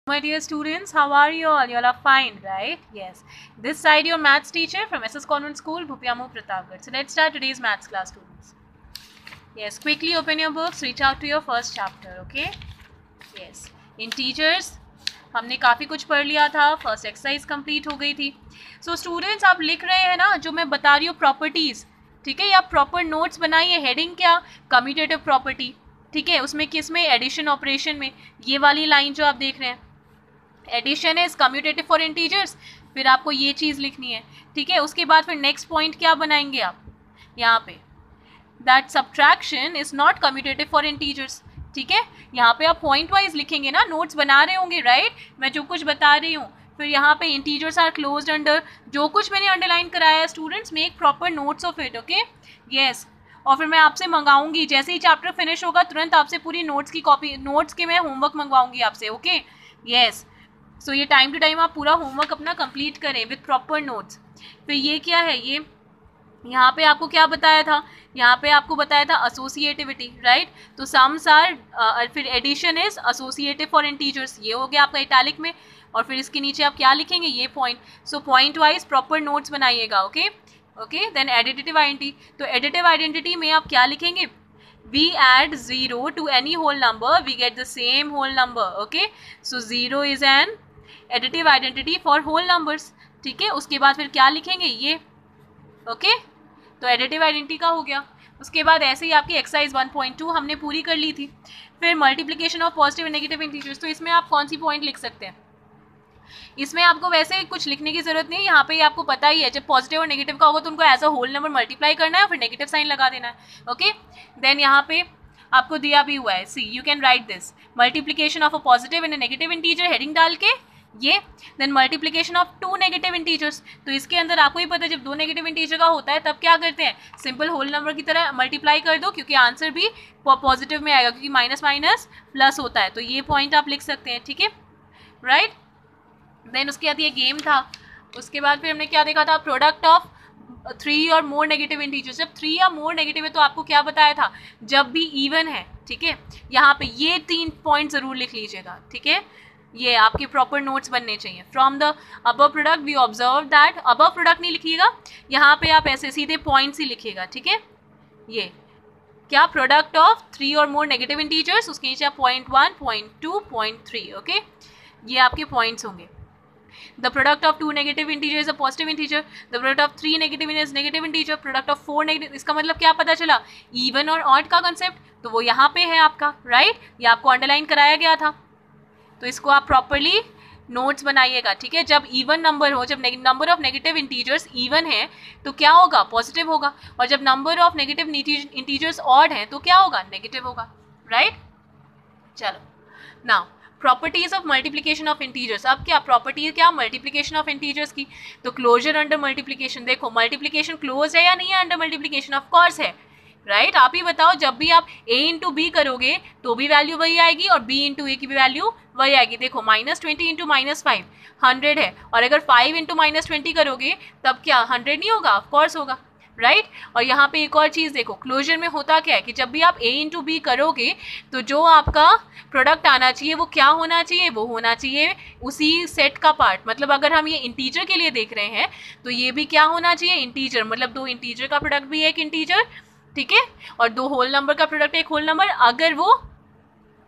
My dear students, how are you all? You all are fine, right? Yes. This side your maths teacher from SS Convent School, Bhupiamu Pratapgarh. So let's start today's maths class, students. Yes, quickly open your books, reach out to your first chapter, okay? Yes. Integers, हमने काफ़ी कुछ पढ़ लिया था, first exercise complete हो गई थी. So students आप लिख रहे हैं ना, जो मैं बता रही हूँ प्रॉपर्टीज़, ठीक है, या प्रॉपर नोट्स बनाइए. हेडिंग क्या, कम्यूटेटिव प्रॉपर्टी, ठीक है, उसमें किस में, एडिशन ऑपरेशन में. ये वाली लाइन जो आप देख रहे हैं, addition is commutative for integers, फिर आपको ये चीज़ लिखनी है, ठीक है. उसके बाद फिर नेक्स्ट पॉइंट क्या बनाएंगे आप यहाँ पे, that subtraction is not commutative for integers, ठीक है. यहाँ पे आप पॉइंट वाइज लिखेंगे ना, नोट्स बना रहे होंगे, राइट. मैं जो कुछ बता रही हूँ, फिर यहाँ पे इंटीजर्स आर क्लोज्ड अंडर, जो कुछ मैंने अंडरलाइन कराया है, students make proper notes of it, okay. Yes, और फिर मैं आपसे मंगाऊंगी, जैसे ही चैप्टर फिनिश होगा तुरंत आपसे पूरी नोट्स की कॉपी, नोट्स के मैं होमवर्क मंगवाऊंगी आपसे, ओके. यस, सो ये टाइम टू टाइम आप पूरा होमवर्क अपना कंप्लीट करें विथ प्रॉपर नोट्स. फिर ये क्या है, ये यहाँ पे आपको क्या बताया था, यहाँ पे आपको बताया था एसोसिएटिविटी, राइट. तो सम्स आर, फिर addition is associative for integers, ये हो गया आपका इटैलिक में. और फिर इसके नीचे आप क्या लिखेंगे, ये point. So point wise proper notes बनाइएगा, okay. Okay, then additive identity. तो एडिटिव आइडेंटिटी में आप क्या लिखेंगे, we add 0 to any whole number, we get the same whole number, okay. So 0 is an additive identity for whole numbers, ठीक है. उसके बाद फिर क्या लिखेंगे, ये, ओके. तो एडिटिव आइडेंटिटी का हो गया. उसके बाद ऐसे ही आपकी एक्सरसाइज 1.2 हमने पूरी कर ली थी. फिर multiplication of positive and negative integers. तो इसमें आप कौन सी पॉइंट लिख सकते हैं, इसमें आपको वैसे कुछ लिखने की जरूरत नहीं है. यहाँ पे आपको पता ही है, जब पॉजिटिव और नेगेटिव का होगा तो उनको as a whole number multiply करना है और फिर नेगेटिव साइन लगा देना है, ओके. देन यहाँ पे आपको दिया भी हुआ है, see you can write this, multiplication of a positive and a negative integer, heading डाल के ये. Then multiplication of 2 negative integers. तो इसके अंदर आपको ही पता है, जब 2 नेगेटिव इंटीजर का होता है तब क्या करते हैं, सिंपल होल नंबर की तरह मल्टीप्लाई कर दो, क्योंकि आंसर भी पॉजिटिव में आएगा, क्योंकि माइनस माइनस प्लस होता है. तो ये पॉइंट आप लिख सकते हैं, ठीक है, राइट. देन उसके बाद ये गेम था. उसके बाद फिर हमने क्या देखा था, प्रोडक्ट ऑफ 3 और मोर नेगेटिव इंटीजर्स. जब 3 या मोर नेगेटिव है तो आपको क्या बताया था, जब भी इवन है, ठीक है. यहाँ पे ये 3 पॉइंट जरूर लिख लीजिएगा, ठीक है. ये आपके प्रॉपर नोट्स बनने चाहिए. From the above product we observe that, above product नहीं लिखिएगा, यहाँ पे आप ऐसे सीधे पॉइंट्स ही लिखिएगा, ठीक है. ये क्या, प्रोडक्ट ऑफ 3 और मोर नेगेटिव इंटीजर्स, उसके नीचे आप .1, .2, .3, ओके. ये आपके पॉइंट्स होंगे. The product of 2 negative integer is a positive integer. The product of 3 negative is negative integer. Product of 4 negative, इसका मतलब क्या पता चला, even और odd का कंसेप्ट, तो वो यहाँ पे है आपका, राइट. ये आपको अंडरलाइन कराया गया था. तो इसको आप प्रॉपरली नोट्स बनाइएगा, ठीक है. जब इवन नंबर हो, जब number of negative integers even है तो क्या होगा, पॉजिटिव होगा. और जब number of negative integers odd है तो क्या होगा, नेगेटिव होगा, राइट. चलो, now properties of multiplication of integers. अब क्या प्रॉपर्टी, क्या मल्टीप्लिकेशन ऑफ इंटीजर्स की. तो क्लोजर अंडर मल्टीप्लिकेशन, देखो मल्टीप्लिकेशन क्लोज है या नहीं है अंडर मल्टीप्लिकेशन, ऑफ कोर्स है, राइट. आप ही बताओ, जब भी आप a इंटू बी करोगे तो भी वैल्यू वही आएगी और b इंटू ए की भी वैल्यू वही आएगी. देखो -20 इंटू -5 100 है, और अगर 5 इंटू -20 करोगे तब क्या 100 नहीं होगा, ऑफ कोर्स होगा, राइट. और यहाँ पे एक और चीज़ देखो, क्लोजर में होता क्या है कि जब भी आप a इंटू बी करोगे तो जो आपका प्रोडक्ट आना चाहिए वो क्या होना चाहिए, वो होना चाहिए उसी सेट का पार्ट. मतलब अगर हम ये इंटीजर के लिए देख रहे हैं तो ये भी क्या होना चाहिए, इंटीजर. मतलब 2 इंटीजर का प्रोडक्ट भी एक इंटीजर, ठीक है, और 2 होल नंबर का प्रोडक्ट एक होल नंबर, अगर वो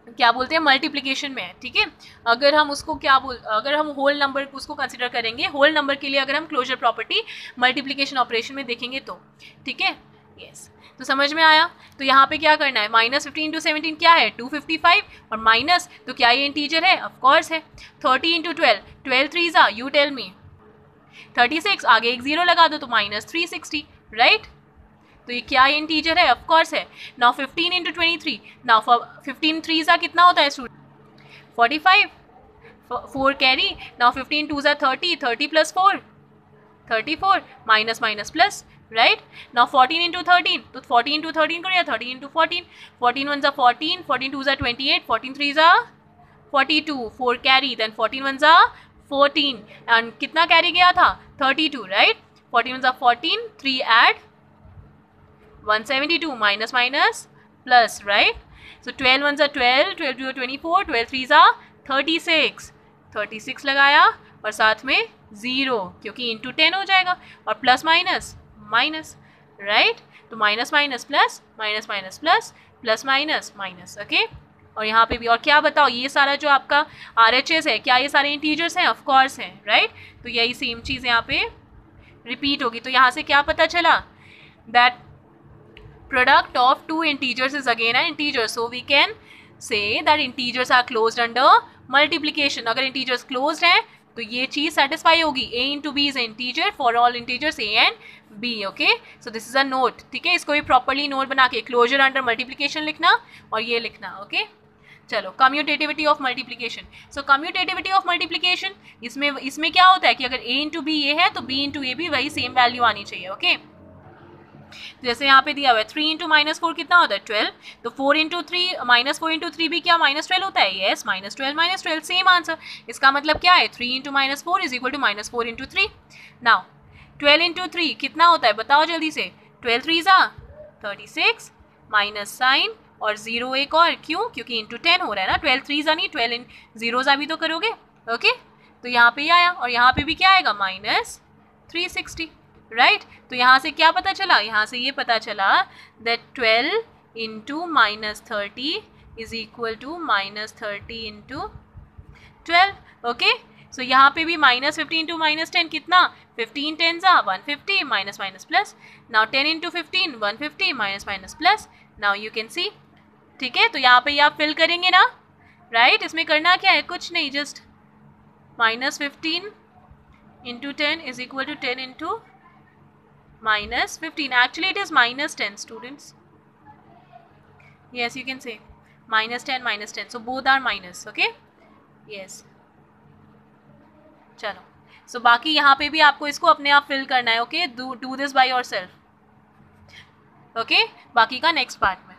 क्या बोलते हैं मल्टीप्लिकेशन में है, ठीक है. अगर हम उसको अगर हम होल नंबर उसको कंसिडर करेंगे, होल नंबर के लिए अगर हम क्लोजर प्रॉपर्टी मल्टीप्लिकेशन ऑपरेशन में देखेंगे तो, ठीक है. यस, तो समझ में आया. तो यहाँ पे क्या करना है, -15 इंटू 17 क्या है, 255, और माइनस, तो क्या ये इंटीजर है, ऑफ कोर्स है. 30 इंटू 12, 12 3 यू टेल मी, 36, आगे एक 0 लगा दो तो -360, राइट. तो ये क्या इंटीजर है, ऑफ कोर्स है. नाउ 15 इंटू 23, नाउ 15 3 कितना होता है student, 45, 4 carry. Now 15 2 30, 30 plus 4 34, minus minus plus, right. Now 14 into 13, तो 14 इंटू 13 करो या 13 इंटू 14, 14 1 14, 14 2 28, 14 3 42, 4 कैरी, देन 14 1 14, एंड कितना कैरी गया था, 32, right. 14 1 14, 3 add 172, minus minus plus, right. So 12 ones are 12, 12 2 are 24, 12 3s are 36, 36 लगाया और साथ में 0 क्योंकि इंटू 10 हो जाएगा और प्लस माइनस माइनस, राइट। तो minus minus plus, minus minus plus, plus minus minus, okay. और यहाँ पे भी, और क्या बताओ, ये सारा जो आपका RHS है, क्या ये सारे इंटीजर्स हैं? ऑफ कोर्स हैं, राइट। तो यही सेम चीज़ यहाँ पे रिपीट होगी। तो यहाँ से क्या पता चला? That product of two integers is again an integer, so we can say that integers are closed under multiplication. अगर integers closed हैं तो ये चीज़ satisfy होगी, a into b is an integer for all integers a and b, okay. So this is a note, ठीक है। इसको भी properly note बना के closure under multiplication लिखना और ये लिखना, okay। चलो, commutativity of multiplication. So commutativity of multiplication, इसमें क्या होता है कि अगर a into b ये है तो b into a भी वही सेम वैल्यू आनी चाहिए, ओके। जैसे यहाँ पे दिया हुआ है 3 इंटू माइनस 4 कितना होता है? 12। तो 4 इंटू 3 माइनस 4 इंटू 3 भी क्या माइनस 12 होता है? Yes, minus 12 same answer. इसका मतलब क्या है? 3 into minus 4 is equal to minus 4 into 3। Now 12 into 3 कितना होता है? बताओ जल्दी से। 12 3 जा 36 माइनस साइन और 0 एक और, क्यों? क्योंकि इंटू 10 हो रहा है ना। 12 3 जा नहीं, 12 इन 0 जा भी तो करोगे, ओके। तो यहाँ पे आया और यहाँ पे भी क्या आएगा? Minus 360, right. तो यहाँ से क्या पता चला? यहाँ से ये पता चला that 12 into minus 30 is equal to minus 30 into 12, okay. So यहाँ पे भी माइनस 15 इंटू माइनस 10 कितना? 15 10 जा 150 minus minus plus. Now 10 into 15 150 minus minus plus. Now you can see, ठीक है। तो यहाँ पे आप फिल करेंगे ना, राइट। इसमें करना क्या है? कुछ नहीं, just minus 15 into 10 is equal to 10 into minus 15. Actually it is minus 10, students. Yes, you can say minus 10 minus 10, so both are minus, okay. Yes, चलो। so बाकी यहाँ पे भी आपको इसको अपने आप फिल करना है, okay. do this by yourself, okay. बाकी का नेक्स्ट पार्ट में।